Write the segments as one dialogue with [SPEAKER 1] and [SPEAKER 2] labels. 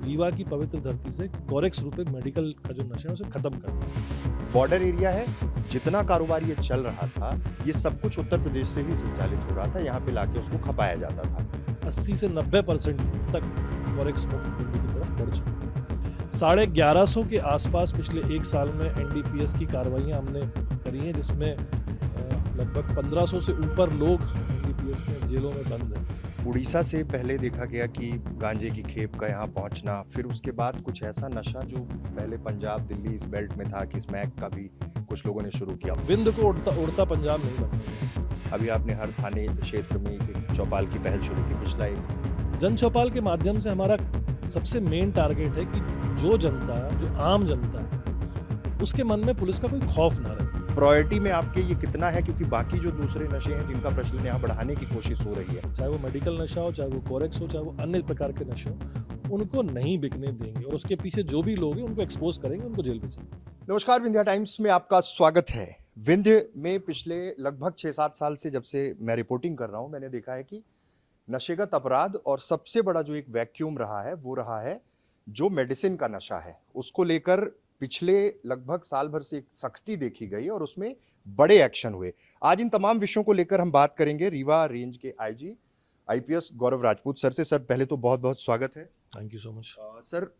[SPEAKER 1] रीवा की पवित्र धरती से कोरेक्स रूपे मेडिकल का जो नशा है उसे खत्म करना।
[SPEAKER 2] बॉर्डर एरिया है, जितना कारोबार ये चल रहा था ये सब कुछ उत्तर प्रदेश से ही संचालित हो रहा था। यहाँ पे लाके उसको खपाया जाता था।
[SPEAKER 1] 80 से 90% तक कोरेक्स मुक्त हिंदी की तरफ बढ़ चुका है। 1150 के आसपास पिछले एक साल में एनडीपीएस की कार्रवाइयां हमने करी हैं, जिसमें लगभग 1500 से ऊपर लोग एनडीपीएस में जेलों में बंद हैं।
[SPEAKER 2] उड़ीसा से पहले देखा गया कि गांजे की खेप का यहाँ पहुंचना, फिर उसके बाद कुछ ऐसा नशा जो पहले पंजाब दिल्ली इस बेल्ट में था कि स्मैक का भी कुछ लोगों ने शुरू किया।
[SPEAKER 1] विंध्य को उड़ता पंजाब नहीं बनता।
[SPEAKER 2] अभी आपने हर थाने क्षेत्र में एक चौपाल की पहल शुरू की। पिछला एक
[SPEAKER 1] जन चौपाल के माध्यम से हमारा सबसे मेन टारगेट है कि जो जनता, जो आम जनता है, उसके मन में पुलिस का कोई खौफ ना रहे।
[SPEAKER 2] प्रायोरिटी में आपके ये कितना है, क्योंकि बाकी जो दूसरे नशे हैं जिनका प्रचलन यहाँ बढ़ाने की कोशिश हो रही है,
[SPEAKER 1] चाहे वो मेडिकल नशा हो, चाहे वो कोरेक्स हो, चाहे वो अन्य प्रकार के नशे हो, उनको नहीं बिकने देंगे और उसके पीछे जो भी लोग हैं उनको एक्सपोज करेंगे, उनको जेल भेजेंगे।
[SPEAKER 2] नमस्कार, विंध्या टाइम्स में आपका स्वागत है। विंध्य में पिछले लगभग 6-7 साल से जब से मैं रिपोर्टिंग कर रहा हूं, मैंने देखा है कि नशेगत अपराध और सबसे बड़ा जो एक वैक्यूम रहा है वो रहा है जो मेडिसिन का नशा है। उसको लेकर पिछले लगभग साल भर से एक सख्ती देखी गई और उसमें बड़े एक्शन हुए। आज इन तमाम विषयों को लेकर हम बात करेंगे रीवा रेंज के आईजी आईपीएस गौरव राजपूत सर से। सर, पहले तो बहुत बहुत स्वागत है।
[SPEAKER 1] Thank you so much.
[SPEAKER 2] Sir,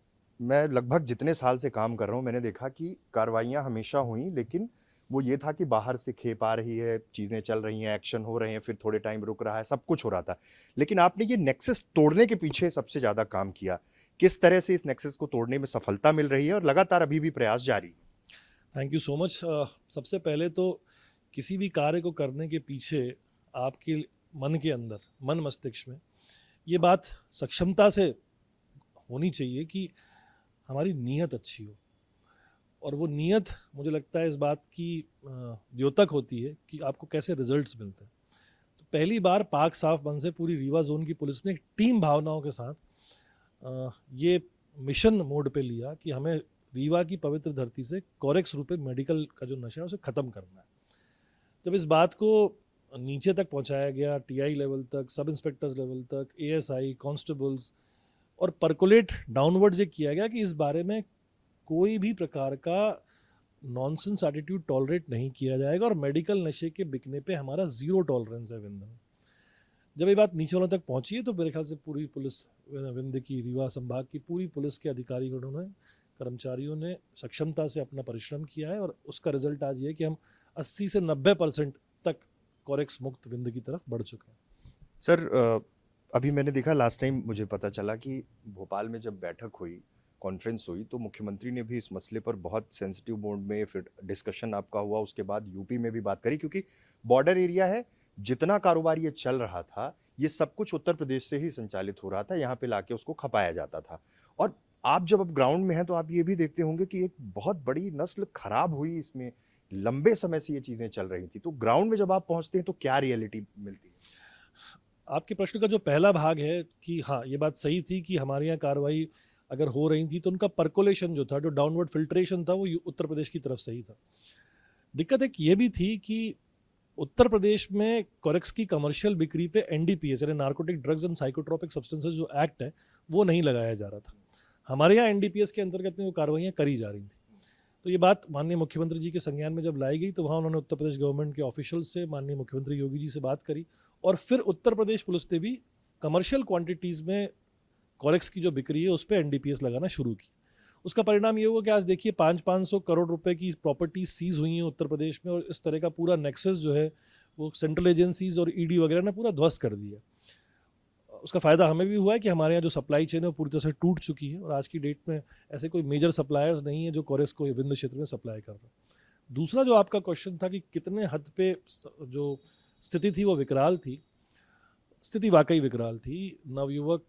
[SPEAKER 2] मैं लगभग जितने साल से काम कर रहा हूँ, मैंने देखा कि कार्रवाइयाँ हमेशा हुई, लेकिन वो ये था कि बाहर से खेप आ रही है, चीज़ें चल रही हैं, एक्शन हो रहे हैं, फिर थोड़े टाइम रुक रहा है, सब कुछ हो रहा था। लेकिन आपने ये नेक्सस तोड़ने के पीछे सबसे ज़्यादा काम किया। किस तरह से इस नेक्सस को तोड़ने में सफलता मिल रही है और लगातार अभी भी प्रयास जारी है?
[SPEAKER 1] Thank you so much. सबसे पहले तो किसी भी कार्य को करने के पीछे आपके मन के अंदर, मन मस्तिष्क में ये बात सक्षमता से होनी चाहिए कि हमारी नीयत अच्छी हो, और वो नीयत मुझे लगता है इस बात की द्योतक होती है कि आपको कैसे रिजल्ट्स मिलते हैं। तो पहली बार पाक साफ बंद से पूरी रीवा जोन की पुलिस ने एक टीम भावनाओं के साथ ये मिशन मोड पे लिया कि हमें रीवा की पवित्र धरती से कोरेक्स रूपे मेडिकल का जो नशा है उसे ख़त्म करना है। जब इस बात को नीचे तक पहुंचाया गया, टीआई लेवल तक, सब इंस्पेक्टर्स लेवल तक, एएसआई, कांस्टेबल्स, और परकुलेट डाउनवर्ड्स ये किया गया कि इस बारे में कोई भी प्रकार का नॉनसेंस एटीट्यूड टॉलरेट नहीं किया जाएगा और मेडिकल नशे के बिकने पे हमारा ज़ीरो टॉलरेंस है विंध्य में। जब ये बात नीचे वालों तक पहुंची है तो मेरे ख्याल से पूरी पुलिस, विंध्य की, रीवा संभाग की पूरी पुलिस के अधिकारीगणों ने, कर्मचारियों ने सक्षमता से अपना परिश्रम किया है और उसका रिजल्ट आज ये है कि हम 80 से 90% तक कोरेक्स मुक्त विंध्य की तरफ बढ़ चुके हैं।
[SPEAKER 2] सर, अभी मैंने देखा, लास्ट टाइम मुझे पता चला कि भोपाल में जब बैठक हुई, कॉन्फ्रेंस हुई, तो मुख्यमंत्री ने भी इस मसले पर बहुत सेंसिटिव मोड में फिर डिस्कशन आपका हुआ। उसके बाद यूपी में भी बात करी, क्योंकि बॉर्डर एरिया है, जितना कारोबार ये चल रहा था ये सब कुछ उत्तर प्रदेश से ही संचालित हो रहा था। यहाँ पे लाके उसको खपाया जाता था। और आप जब अब ग्राउंड में हैं तो आप ये भी देखते होंगे कि एक बहुत बड़ी नस्ल खराब हुई इसमें। लंबे समय से ये चीजें चल रही थी, तो ग्राउंड में जब आप पहुंचते हैं तो क्या रियलिटी मिलती है?
[SPEAKER 1] आपके प्रश्न का जो पहला भाग है कि हाँ, ये बात सही थी कि हमारे यहाँ कार्रवाई अगर हो रही थी तो उनका पर्कोलेशन जो था, जो डाउनवर्ड फिल्ट्रेशन था, वो उत्तर प्रदेश की तरफ सही था। दिक्कत एक ये भी थी कि उत्तर प्रदेश में कोरेक्स की कमर्शियल बिक्री पे एनडीपीएस यानी narcotic drugs and psychotropic substances जो एक्ट है वो नहीं लगाया जा रहा था। हमारे यहाँ एनडीपीएस के अंतर्गत में वो कार्रवाइयाँ करी जा रही थी। तो ये बात माननीय मुख्यमंत्री जी के संज्ञान में जब लाई गई तो वहाँ उन्होंने उत्तर प्रदेश गवर्नमेंट के ऑफिशियल्स से, माननीय मुख्यमंत्री योगी जी से बात करी, और फिर उत्तर प्रदेश पुलिस ने भी कमर्शियल क्वांटिटीज़ में कोरेक्स की जो बिक्री है उस पर एनडीपीएस लगाना शुरू की। उसका परिणाम ये हुआ कि आज देखिए 500 करोड़ रुपए की प्रॉपर्टी सीज हुई है उत्तर प्रदेश में, और इस तरह का पूरा नेक्सस जो है वो सेंट्रल एजेंसीज और ईडी वगैरह ने पूरा ध्वस्त कर दिया। उसका फ़ायदा हमें भी हुआ है कि हमारे यहाँ जो सप्लाई चेन है वो पूरी तरह से टूट चुकी है और आज की डेट में ऐसे कोई मेजर सप्लायर्स नहीं है जो कोरेक्स को विंध्य क्षेत्र में सप्लाई कर रहे हैं। दूसरा जो आपका क्वेश्चन था कि कितने हद पे जो स्थिति थी वो विकराल थी, स्थिति वाकई विकराल थी। नवयुवक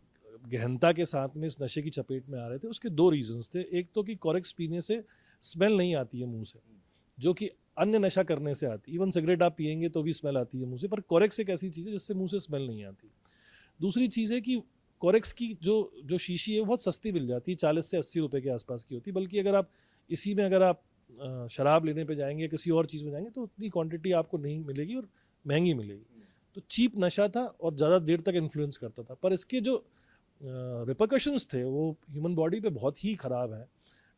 [SPEAKER 1] गहनता के साथ में इस नशे की चपेट में आ रहे थे। उसके दो रीजंस थे। एक तो कि कोरेक्स पीने से स्मेल नहीं आती है मुंह से, जो कि अन्य नशा करने से आती। इवन सिगरेट आप पिएंगे तो भी स्मेल आती है मुंह से, पर कोरेक्स एक ऐसी चीज़ है जिससे मुंह से स्मेल नहीं आती। दूसरी चीज़ है कि कोरेक्स की जो शीशी है वो बहुत सस्ती मिल जाती है, 40 से 80 रुपए के आसपास की होती है। बल्कि अगर आप इसी में अगर आप शराब लेने पे जाएंगे, किसी और चीज़ में जाएंगे तो उतनी क्वांटिटी आपको नहीं मिलेगी और महंगी मिलेगी। तो चीप नशा था और ज़्यादा देर तक इन्फ्लुएंस करता था। पर इसके जो रिपरकशंस थे वो ह्यूमन बॉडी पे बहुत ही ख़राब है।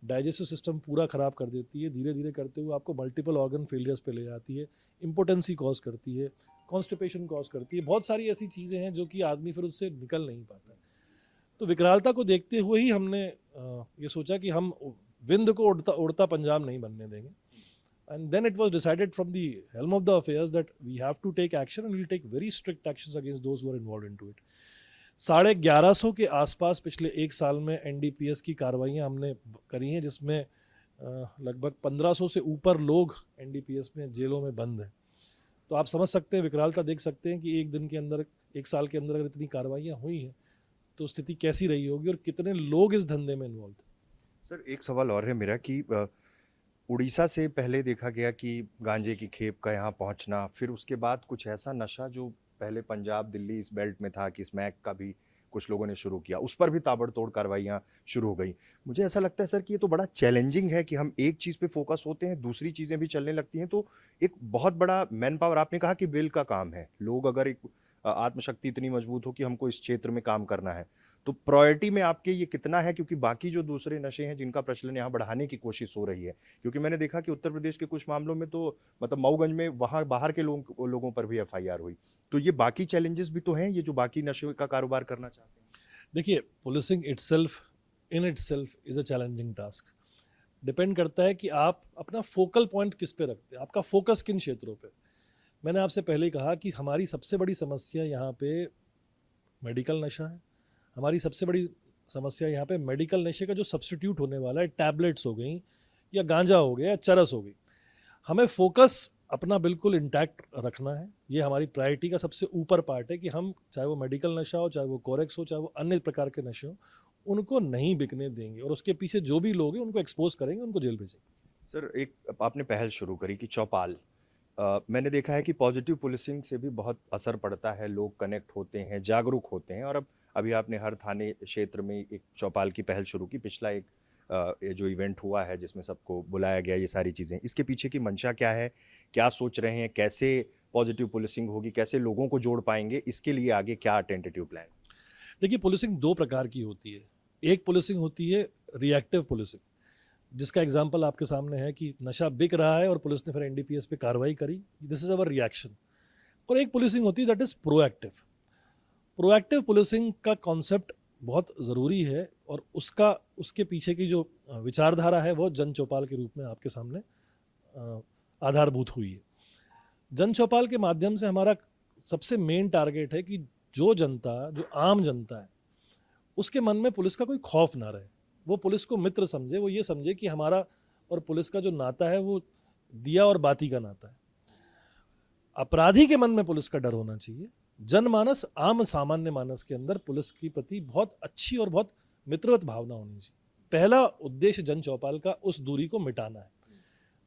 [SPEAKER 1] डाइजेस्टिव सिस्टम पूरा ख़राब कर देती है, धीरे धीरे करते हुए आपको मल्टीपल ऑर्गन फेलियर्स पे ले जाती है, इम्पोटेंसी कॉज करती है, कॉन्स्टिपेशन कॉज करती है, बहुत सारी ऐसी चीज़ें हैं जो कि आदमी फिर उससे निकल नहीं पाता है। तो विकरालता को देखते हुए ही हमने ये सोचा कि हम विंद को उड़ता उड़ता पंजाब नहीं बनने देंगे। And then it was decided from the helm of the affairs that we have to take action and we'll take very strict actions against those who are involved into it. 1150 के आसपास पिछले एक साल में एनडीपीएस की कार्रवाइयाँ हमने करी हैं, जिसमें लगभग 1500 से ऊपर लोग एनडीपीएस में जेलों में बंद हैं। तो आप समझ सकते हैं, विकरालता देख सकते हैं कि एक दिन के अंदर, एक साल के अंदर अगर इतनी कार्रवाइयाँ हुई हैं तो स्थिति कैसी रही होगी और कितने लोग इस धंधे में इन्वॉल्व थे।
[SPEAKER 2] सर एक सवाल और है मेरा कि उड़ीसा से पहले देखा गया कि गांजे की खेप का यहाँ पहुँचना, फिर उसके बाद कुछ ऐसा नशा जो पहले पंजाब दिल्ली इस बेल्ट में था कि स्मैक का भी कुछ लोगों ने शुरू किया, उस पर भी ताबड़तोड़ कार्रवाइयाँ शुरू हो गई। मुझे ऐसा लगता है सर कि ये तो बड़ा चैलेंजिंग है कि हम एक चीज़ पे फोकस होते हैं, दूसरी चीज़ें भी चलने लगती हैं, तो एक बहुत बड़ा मैन पावर, आपने कहा कि विल का काम है। लोग अगर एक आत्मशक्ति इतनी मजबूत हो कि हमको इस क्षेत्र में काम करना है, तो प्रायोरिटी में आपके ये कितना है? क्योंकि बाकी जो दूसरे नशे हैं जिनका प्रचलन यहाँ बढ़ाने की कोशिश हो रही है, क्योंकि मैंने देखा कि उत्तर प्रदेश के कुछ मामलों में तो मतलब मऊगंज में वहाँ बाहर के लोगों पर भी एफआईआर हुई। तो ये बाकी चैलेंजेस भी तो हैं, ये जो बाकी नशे का कारोबार करना चाहते हैं।
[SPEAKER 1] देखिए, policing in itself is a challenging task. Depend करता है कि आप अपना फोकल पॉइंट किस पे रखते हैं, आपका फोकस किन क्षेत्रों पे। मैंने आपसे पहले ही कहा कि हमारी सबसे बड़ी समस्या यहाँ पे मेडिकल नशा है। हमारी सबसे बड़ी समस्या यहाँ पे मेडिकल नशे का जो सब्स्टिट्यूट होने वाला है, टैबलेट्स हो गई या गांजा हो गया या चरस हो गई। हमें फोकस अपना बिल्कुल इंटैक्ट रखना है। ये हमारी प्रायोरिटी का सबसे ऊपर पार्ट है कि हम, चाहे वो मेडिकल नशा हो, चाहे वो कोरेक्स हो, चाहे वो अन्य प्रकार के नशे हो, उनको नहीं बिकने देंगे और उसके पीछे जो भी लोग हैं उनको एक्सपोज करेंगे, उनको जेल भेजेंगे।
[SPEAKER 2] सर एक आपने पहल शुरू करी कि चौपाल, मैंने देखा है कि पॉजिटिव पुलिसिंग से भी बहुत असर पड़ता है, लोग कनेक्ट होते हैं, जागरूक होते हैं, और अब अभी आपने हर थाने क्षेत्र में एक चौपाल की पहल शुरू की। पिछला एक ये जो इवेंट हुआ है जिसमें सबको बुलाया गया, ये सारी चीज़ें, इसके पीछे की मंशा क्या है? क्या सोच रहे हैं? कैसे पॉजिटिव पुलिसिंग होगी? कैसे लोगों को जोड़ पाएंगे? इसके लिए आगे क्या टेंटेटिव प्लान?
[SPEAKER 1] देखिए, पुलिसिंग दो प्रकार की होती है। एक पुलिसिंग होती है रिएक्टिव पुलिसिंग, जिसका एग्जाम्पल आपके सामने है कि नशा बिक रहा है और पुलिस ने फिर एनडीपीएस पे कार्रवाई करी, दिस इज अवर रिएक्शन। और एक पुलिसिंग होती है that is proactive. Proactive policing का कॉन्सेप्ट बहुत ज़रूरी है और उसके पीछे की जो विचारधारा है वो जन चौपाल के रूप में आपके सामने आधारभूत हुई है। जन चौपाल के माध्यम से हमारा सबसे मेन टारगेट है कि जो आम जनता है, उसके मन में पुलिस का कोई खौफ ना रहे, वो पुलिस को मित्र समझे, वो ये समझे कि हमारा और पुलिस का जो नाता है वो दिया और बाती का नाता है। अपराधी के मन में पुलिस का डर होना चाहिए। जनमानस, आम सामान्य मानस के अंदर पुलिस के प्रति बहुत अच्छी और बहुत मित्रवत भावना होनी चाहिए। पहला उद्देश्य जन चौपाल का उस दूरी को मिटाना है।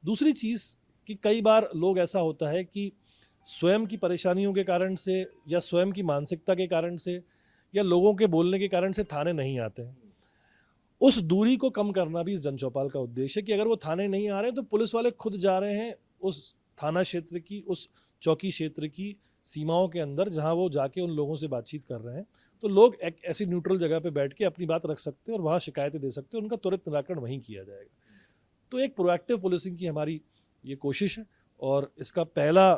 [SPEAKER 1] दूसरी चीज़ कि कई बार लोग, ऐसा होता है कि स्वयं की परेशानियों के कारण से या स्वयं की मानसिकता के कारण से या लोगों के बोलने के कारण से थाने नहीं आते हैं। उस दूरी को कम करना भी इस जन चौपाल का उद्देश्य है कि अगर वो थाने नहीं आ रहे हैं तो पुलिस वाले खुद जा रहे हैं उस थाना क्षेत्र की, उस चौकी क्षेत्र की सीमाओं के अंदर, जहां वो जाके उन लोगों से बातचीत कर रहे हैं, तो लोग एक ऐसी न्यूट्रल जगह पे बैठ के अपनी बात रख सकते हैं और वहाँ शिकायतें दे सकते हैं, उनका त्वरित निराकरण वहीं किया जाएगा। तो एक प्रोएक्टिव पुलिसिंग की हमारी ये कोशिश है और इसका पहला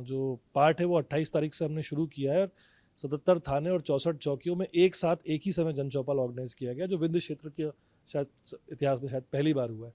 [SPEAKER 1] जो पार्ट है वो 28 तारीख से हमने शुरू किया है। 77 थाने और 64 चौकियों में एक साथ एक ही समय जन चौपाल ऑर्गेनाइज किया गया, जो विंध्य क्षेत्र के शायद इतिहास में शायद पहली बार हुआ है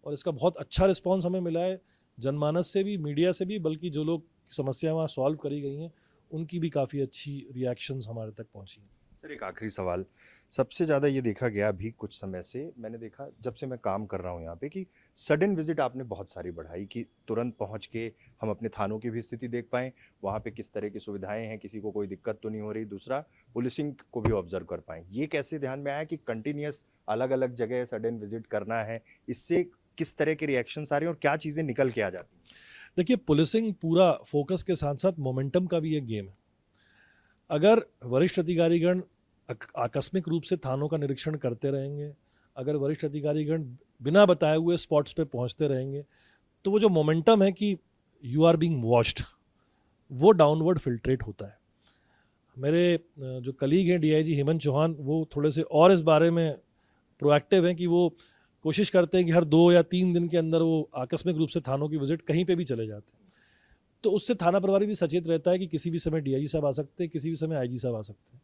[SPEAKER 1] और इसका बहुत अच्छा रिस्पॉन्स हमें मिला है, जनमानस से भी, मीडिया से भी, बल्कि जो लोग समस्या वहाँ सॉल्व करी गई हैं उनकी भी काफ़ी अच्छी रिएक्शंस हमारे तक पहुँची हैं।
[SPEAKER 2] सर एक आखिरी सवाल, सबसे ज़्यादा ये देखा गया अभी कुछ समय से, मैंने देखा जब से मैं काम कर रहा हूँ यहाँ पे, कि सडन विजिट आपने बहुत सारी बढ़ाई कि तुरंत पहुँच के हम अपने थानों की भी स्थिति देख पाएँ, वहाँ पे किस तरह की सुविधाएं हैं, किसी को कोई दिक्कत तो नहीं हो रही, दूसरा पुलिसिंग को भी ऑब्जर्व कर पाएँ। ये कैसे ध्यान में आया कि कंटिन्यूस अलग अलग जगह सडन विजिट करना है? इससे किस तरह के रिएक्शंस आ रहे हैं और क्या चीज़ें निकल के आ जाती हैं?
[SPEAKER 1] देखिए, पुलिसिंग पूरा फोकस के साथ साथ मोमेंटम का भी एक गेम है। अगर वरिष्ठ अधिकारीगण आकस्मिक रूप से थानों का निरीक्षण करते रहेंगे, अगर वरिष्ठ अधिकारीगण बिना बताए हुए स्पॉट्स पे पहुंचते रहेंगे, तो वो जो मोमेंटम है कि यू आर बीइंग वॉच्ड, वो डाउनवर्ड फिल्ट्रेट होता है। मेरे जो कलीग हैं डीआईजी हेमंत चौहान, वो थोड़े से और इस बारे में प्रोएक्टिव हैं कि वो कोशिश करते हैं कि हर 2 या 3 दिन के अंदर वो आकस्मिक रूप से थानों की विजिट कहीं पे भी चले जाते हैं। तो उससे थाना प्रभारी भी सचेत रहता है कि किसी भी समय डीआईजी साहब आ सकते हैं, किसी भी समय आईजी साहब आ सकते हैं।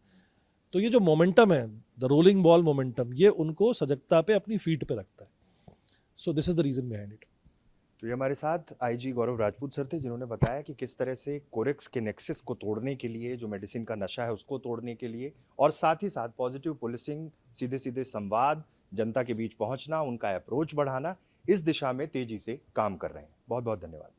[SPEAKER 1] तो ये जो मोमेंटम है, द रोलिंग बॉल मोमेंटम, ये उनको सजगता पे अपनी फीट पे रखता है। So this is the reason behind it.
[SPEAKER 2] तो ये हमारे साथ आईजी गौरव राजपूत सर थे, जिन्होंने बताया कि किस तरह से कोरेक्स के नेक्सस को तोड़ने के लिए, जो मेडिसिन का नशा है उसको तोड़ने के लिए, और साथ ही साथ पॉजिटिव पुलिसिंग, सीधे सीधे संवाद, जनता के बीच पहुंचना, उनका अप्रोच बढ़ाना, इस दिशा में तेजी से काम कर रहे हैं। बहुत बहुत धन्यवाद।